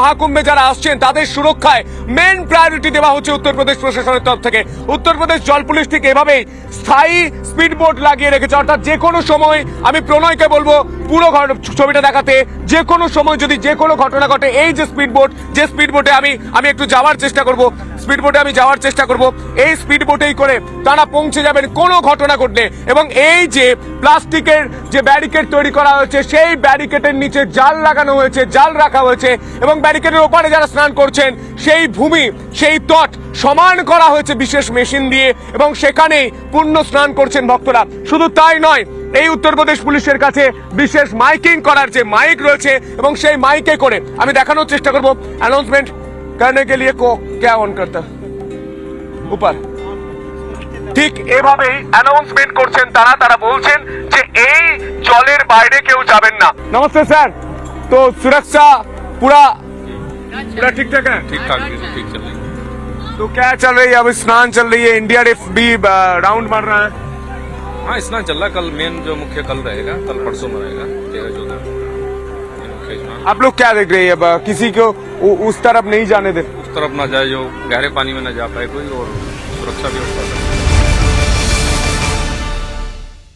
মহাকুম্ভে যারা আসছেন তাদের সুরক্ষায় মেন প্রায়োরিটি দেওয়া হচ্ছে উত্তরপ্রদেশ প্রশাসনের তরফ থেকে। উত্তরপ্রদেশ জল পুলিশ ঠিক এভাবেই স্থায়ী স্পিড বোট লাগিয়ে রেখেছে, অর্থাৎ যে কোনো সময় আমি প্রণয়কে বলবো পুরো ছবিটা দেখাতে, যে কোনো সময় যদি যে কোনো ঘটনা ঘটে এই যে স্পিড বোটে আমি একটু যাওয়ার চেষ্টা করব, স্পিড বোটে আমি যাওয়ার চেষ্টা করব, এই স্পিড বোটেই করে তারা পৌঁছে যাবেন কোনো ঘটনা ঘটলে। এবং এই যে প্লাস্টিকের যে ব্যারিকেড তৈরি করা হয়েছে সেই ব্যারিকেডের নিচে জাল লাগানো হয়েছে, জাল রাখা হয়েছে এবং ব্যারিকেডের ওপারে যারা স্নান করছেন সেই ভূমি সেই তট সমান করা হয়েছে বিশেষ মেশিন দিয়ে এবং সেখানেই পূর্ণ স্নান করছেন ভক্তরা। শুধু তাই নয়, এই উত্তরপ্রদেশ পুলিশের কাছে বিশেষ মাইকিং করার যে মাইক রয়েছে এবং সেই মাইকে করে আমি দেখানোর চেষ্টা করব অ্যানাউন্সমেন্ট करने के लिए को क्या ऑन करता ऊपर ঠিক এভাবেই অ্যানাউন্সমেন্ট করছেন তারা বলছেন যে এই জলের বাইরে কেউ যাবেন না। নমস্তে স্যার, তো সুরক্ষা पूरा ठीक ठाक है? ठीक ठाक ठीक चल रही है। तो क्या चल रही है? अभी स्नान चल रही है, इंडिया डे भी राउंड मार रहा है। हाँ स्नान चल रहा है। कल मेन जो मुख्य कल रहेगा, कल परसों में रहेगा 13-14 मुख्य स्नान। आप लोग क्या देख रहे हैं? अब किसी को उस तरफ नहीं जाने दे, उस तरफ ना जाए जो गहरे पानी में ना जा पाए कोई, और सुरक्षा भी उसका